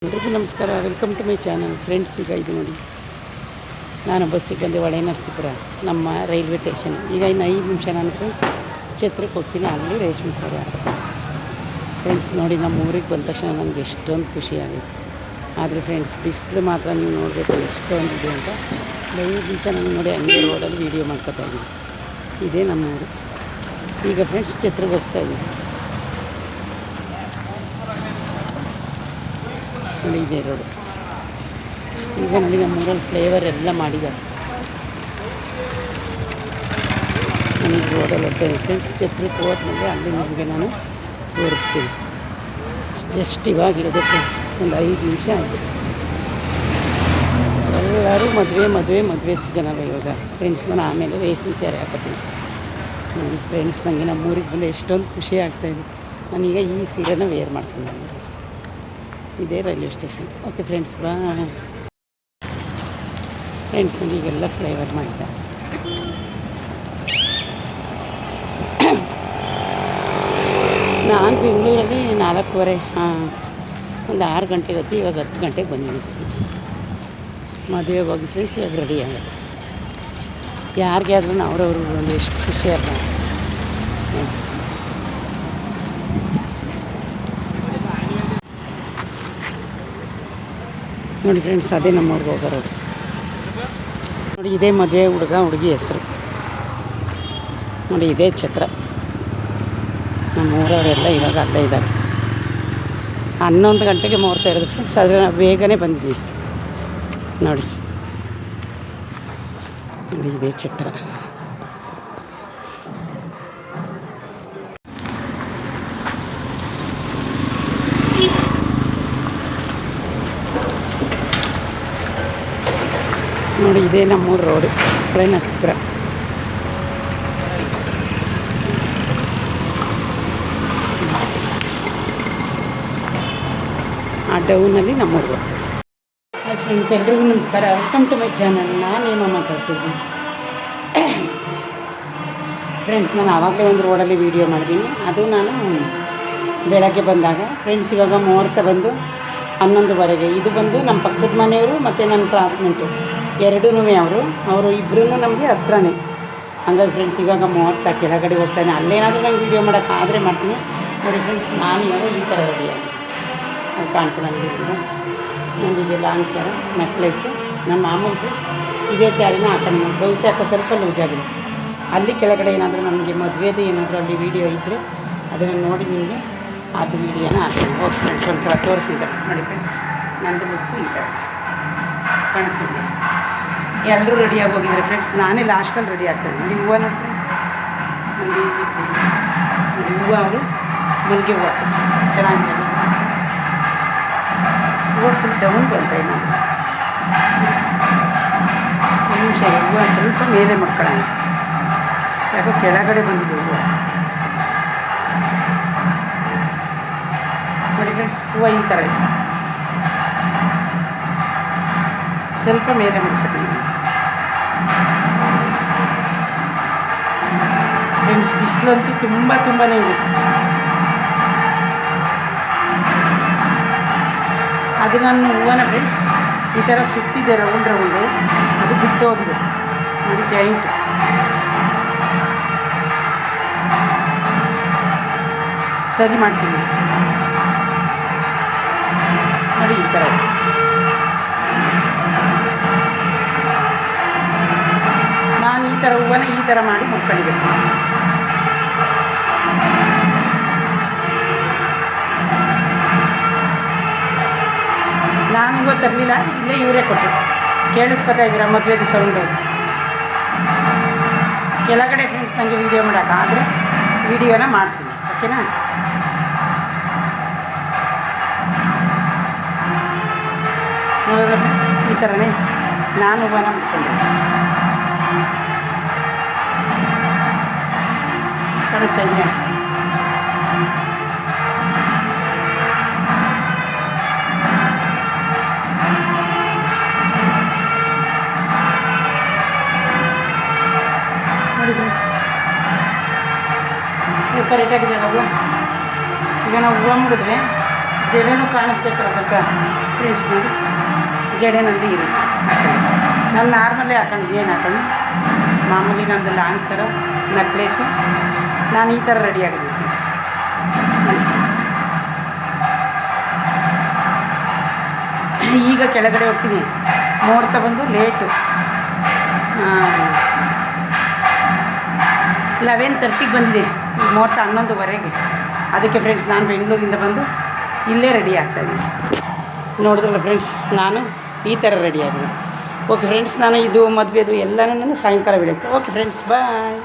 ಎಲ್ರಿಗೂ ನಮಸ್ಕಾರ, welcome to my channel friends. ಈಗ ಇದು ನೋಡಿ, ನಾನು ಬಸ್ಸಿಗೆ ಬಂದೆ ಹೊಳೆ ನರಸೀಪುರ ನಮ್ಮ ರೈಲ್ವೆ ಸ್ಟೇಷನ್. ಈಗ ಇನ್ನು 5 ನಿಮಿಷ ನಾನು ಫ್ರೆಂಡ್ಸ್ ಛತ್ರಕ್ಕೆ ಹೋಗ್ತೀನಿ, ಅಲ್ಲಿ ರೇಷ್ಮೆ ಸಾರಿ ಹಾಕ್ತೀನಿ ಫ್ರೆಂಡ್ಸ್. ನೋಡಿ, ನಮ್ಮ ಊರಿಗೆ ಬಂದ ತಕ್ಷಣ ನನಗೆ ಎಷ್ಟೊಂದು ಖುಷಿ ಆಗುತ್ತೆ. ಆದರೆ ಫ್ರೆಂಡ್ಸ್, ಬಿಸಿಲು ಮಾತ್ರ ನೀವು ನೋಡಬೇಕು ಎಷ್ಟೊಂದಿದೆ ಅಂತ. 5 ನಿಮಿಷ ನಾನು ನೋಡಿ ಹಂಗೆ ರೋಡಲ್ಲಿ ವೀಡಿಯೋ ಮಾಡ್ಕೊತಾ ಇದ್ದೀನಿ. ಇದೇ ನಮ್ಮ ಊರು. ಈಗ ಫ್ರೆಂಡ್ಸ್ ಛತ್ರಕ್ಕೆ ಹೋಗ್ತಾಯಿದ್ದೀನಿ. ನೋಡಿ, ಇದೆ ರೋಡು. ಈಗ ನೋಡಿ ನಮ್ಮೂರಲ್ಲಿ ಫ್ಲೇವರ್ ಎಲ್ಲ ಮಾಡಿದ್ದಾರೆ. ನನಗೆ ರೋಡಲ್ಲಿ ಹೋಗ್ತಾಯಿದ್ದೀನಿ ಫ್ರೆಂಡ್ಸ್. ಛತ್ರಕ್ಕೆ ಹೋದ್ಮೇಲೆ ಅಲ್ಲಿ ನಿಮಗೆ ನಾನು ತೋರಿಸ್ತೀನಿ. ಜಸ್ಟ್ ಇವಾಗಿರೋದು ಫ್ರೆಂಡ್ಸ್, ಒಂದು 5 ನಿಮಿಷ ಆಯಿತು. ಎಲ್ಲರೂ ಮದುವೆ ಸೀಸನ್ ಅಲ್ಲ ಇವಾಗ ಫ್ರೆಂಡ್ಸ್. ನಾನು ಆಮೇಲೆ ರೇಷ್ಮೆ ಸ್ಯಾರಿ ಹಾಕೋತೀನಿ ನೋಡಿ ಫ್ರೆಂಡ್ಸ್. ನನಗೆ ನಮ್ಮೂರಿಗೆ ಬಂದು ಎಷ್ಟೊಂದು ಖುಷಿ ಆಗ್ತಾಯಿದೆ. ನಾನೀಗ ಈ ಸೀರೆನ ವೇರ್ ಮಾಡ್ತೀನಿ. ಇದೇ railway station. Okay friends, bye friends. ನೋಡಿ, ಈಗೆಲ್ಲ ಫ್ಲೇವರ್ ಮಾಡಿದ್ದಾರೆ. ನಾನು ಬೆಂಗಳೂರಲ್ಲಿ 4:15 ಒಂದು 6 ಗಂಟೆಗೆ ಹೊತ್ತು, ಇವಾಗ 10 ಗಂಟೆಗೆ ಬಂದಿದ್ದೀನಿ ಫ್ರೆಂಡ್ಸ್. ಮದುವೆಗೆ ಹೋಗಿ ಫ್ರೆಂಡ್ಸ್ ಇವಾಗ ರೆಡಿ ಆಗೋದು. ಯಾರಿಗಾದ್ರೂ ಅವ್ರವ್ರು ಒಂದು ಎಷ್ಟು ಖುಷಿ ಅಲ್ಲ. ನೋಡಿ ಫ್ರೆಂಡ್ಸ್, ಅದೇ ನಮ್ಮವ್ರಿಗೆ ಹೋಗೋರು ನೋಡಿ. ಇದೇ ಮದುವೆ ಹುಡುಗಿ ಹೆಸರು ನೋಡಿ. ಇದೇ ಛತ್ರ. ನಮ್ಮ ಊರವರೆಲ್ಲ ಇವಾಗ ಅಲ್ಲೇ ಇದ್ದಾರೆ. 11 ಗಂಟೆಗೆ ಮುಹೂರ್ತ ಇರೋದು ಫ್ರೆಂಡ್ಸ್. ಆದರೆ ನಾವು ಬೇಗನೆ ಬಂದಿದ್ದೀವಿ ನೋಡಿ. ಇದೇ ಛತ್ರ. ನೋಡಿ, ಇದೇ ನಮ್ಮೂರು ರೋಡು, ಹೊಳೆ ನರಸೀಪುರ. ಆ ಡೌನಲ್ಲಿ ನಮ್ಮೂರು. ಹಾಯ್ ಫ್ರೆಂಡ್ಸ್, ಎಲ್ರಿಗೂ ನಮಸ್ಕಾರ, ವೆಲ್ಕಮ್ ಟು ಮೈ ಚಾನಲ್. ನಾನೇನೋ ಮಾತಾಡ್ತಿದ್ದೀನಿ ಫ್ರೆಂಡ್ಸ್. ನಾನು ಆವಾಗಲೇ ಒಂದು ರೋಡಲ್ಲಿ ವೀಡಿಯೋ ಮಾಡಿದ್ದೀನಿ. ಅದು ನಾನು ಬೆಳಗ್ಗೆ ಬಂದಾಗ ಫ್ರೆಂಡ್ಸ್. ಇವಾಗ ಮುಹೂರ್ತ ಬಂದು 11:15. ಇದು ಬಂದು ನಮ್ಮ ಪಕ್ಕದ ಮನೆಯವರು ಮತ್ತು ನನ್ನ ಕ್ಲಾಸ್ಮೇಟು ಎರಡೂ ಅವರು ಇಬ್ಬರೂ ನಮಗೆ ಹತ್ರನೇ. ಹಂಗಾಗಿ ಫ್ರೆಂಡ್ಸ್, ಇವಾಗ ಮುಹೂರ್ತ ಕೆಳಗಡೆ ಹೋಗ್ತಾನೆ. ಅಲ್ಲೇನಾದರೂ ನಂಗೆ ವೀಡಿಯೋ ಮಾಡೋಕ್ಕಾದರೆ ಮಾಡ್ತೀನಿ ನೋಡಿ ಫ್ರೆಂಡ್ಸ್. ನಾನು ಇವಾಗ ಈ ಥರ ರೆಡಿಯಾಗಿ ಅದು ಕಾಣಿಸಲ್ಲ ನನಗೆ. ನಂದಿದೆ ಲಾಂಗ್ ಸ್ಯಾರಿ, ನೆಕ್ಲೆಸ್ಸು. ನಮ್ಮ ಮಾಮೂಲಿ ಫ್ರೆಂಡ್ಸ್ ಇದೇ ಸ್ಯಾರಿನ ಹಾಕೊಂಡು ಬ್ಲೌಸ್ ಹಾಕೋ ಸ್ವಲ್ಪ ಲೂಸ್ ಆಗಿದೆ. ಅಲ್ಲಿ ಕೆಳಗಡೆ ಏನಾದರೂ ನನಗೆ ಮದುವೆದು ಏನಾದರೂ ಅಲ್ಲಿ ವೀಡಿಯೋ ಇದ್ದರೆ ಅದನ್ನು ನೋಡಿ ನಿಮಗೆ ಅದು ವೀಡಿಯೋನ ಹಾಕ್ತೀನಿ. ಹೋಗಿ ಫ್ರೆಂಡ್ಸ್ ಒಂದು ಸಲ ತೋರಿಸಿದ್ದೆ ನೋಡಿ ಫ್ರೆಂಡ್ಸ್. ನಂದು ಬುಕ್ಕು ಈ ಥರ ಕಾಣಿಸಿದ್ದೆ. ಎಲ್ಲರೂ ರೆಡಿಯಾಗಿ ಹೋಗಿದ್ದಾರೆ ಫ್ರೆಂಡ್ಸ್. ನಾನೇ ಲಾಸ್ಟಲ್ಲಿ ರೆಡಿ ಆಗ್ತಾಯಿದ್ದೆ ನೋಡಿ. ಹೂವು ನೋಡಿ ಫ್ರೆಂಡ್ಸ್, ನನಗೆ ಹೂವು ಅವರು ಮಲ್ಲಿಗೆ ಹೂವು ಚೆನ್ನಾಗಿದೆ. ಹೂವು ಫುಲ್ ಡೌನ್ ಬಂತಾಯಿ. ನಾನು ಒಂದು ನಿಮಿಷ ಹೂವು ಸ್ವಲ್ಪ ಮೇಲೆ ಮಕ್ಕಳನ್ನ ಯಾಕೋ ಕೆಳಗಡೆ ಬಂದಿದೆ ಹೂವು ನೋಡಿ ಫ್ರೆಂಡ್ಸ್. ಹೂವು ಈ ಥರ ಇದೆ, ಸ್ವಲ್ಪ ಮೇಲೆ ಮಾಡ್ಕೊತೀನಿ ಫ್ರೆಂಡ್ಸ್. ಬಿಸಿಲಂತೂ ತುಂಬಾ ಇದೆ. ಅದು ನನ್ನ ಹೂವನ ಫ್ರೆಂಡ್ಸ್ ಈ ಥರ ಸುತ್ತಿದೆ ರೌಂಡು. ಅದು ಬಿಟ್ಟು ಹೋಗಿದೆ ನೋಡಿ, ಜಾಯಿಂಟ್. ಸರಿ ಮಾಡ್ತೀನಿ ನೋಡಿ ಈ ಥರ. ನಾನು ಈ ಥರ ಹೂವನ್ನ ಈ ಥರ ಮಾಡಿ ಮುಟ್ಕೊಂಡಿದ್ದೀನಿ. ನಾನು ಇವತ್ತು ತರಲಿಲ್ಲ, ಇಲ್ಲೇ ಇವರೇ ಕೊಟ್ಟರು. ಕೇಳಿಸ್ಕೊತಾ ಇದ್ದೀರಾ ಮದುವೆದು ಸೌಂಡು ಕೆಳಗಡೆ ಫ್ರೆಂಡ್ಸ್. ನನಗೆ ವೀಡಿಯೋ ಮಾಡೋಕ್ಕಾದರೆ ವೀಡಿಯೋನ ಮಾಡ್ತೀನಿ, ಓಕೆನಾ? ನೋಡಿದ್ರೆ ಫ್ರೆಂಡ್ಸ್ ಈ ಥರನೇ ನಾನು ಹೂವನ ಮುಟ್ಕೊಂಡೆ. ಕಳಿಸ್ತಾ ನೋಡಿ ಫ್ರೆಂಡ್ಸ್. ಕರೆಕ್ಟಾಗಿದೆ ಹೂವು. ಈಗ ನಾವು ಹೂವು ಮುಡಿದ್ರೆ ಜಡೆನೂ ಕಾಣಿಸ್ಬೇಕಲ್ಲ ಸ್ವಲ್ಪ ಫ್ರೆಂಡ್ಸ್ ನೋಡಿ, ಜಡೆ ನಂದು ಈ ರೀತಿ ನಾನು ನಾರ್ಮಲ್ಲೇ ಹಾಕೊಂಡಿದ್ದೆ, ಏನು ಹಾಕೊಂಡು ಮಾಮೂಲಿ ನಂದು ಲಾಂಗ್ ಸರ ನೆಕ್ಲೇಸು. ನಾನು ಈ ಥರ ರೆಡಿ ಆಗಿದ್ದೀನಿ ಫ್ರೆಂಡ್ಸ್. ಈಗ ಕೆಳಗಡೆ ಹೋಗ್ತೀನಿ, ಮುಹೂರ್ತ ಬಂದು ಲೇಟು 11:30ಗೆ ಬಂದಿದೆ, ಮುಹೂರ್ತ 11:15. ಅದಕ್ಕೆ ಫ್ರೆಂಡ್ಸ್ ನಾನು ಬೆಂಗಳೂರಿಂದ ಬಂದು ಇಲ್ಲೇ ರೆಡಿ ಆಗ್ತಾಯಿದ್ದೀನಿ. ನೋಡಿದ್ರಲ್ಲ ಫ್ರೆಂಡ್ಸ್, ನಾನು ಈ ಥರ ರೆಡಿ ಆಗಿದೆ. ಓಕೆ ಫ್ರೆಂಡ್ಸ್, ನಾನು ಇದು ಮದುವೆದು ಎಲ್ಲನೂ ಸಾಯಂಕಾಲ ಬಿಡುತ್ತೆ. ಓಕೆ ಫ್ರೆಂಡ್ಸ್, ಬಾಯ್.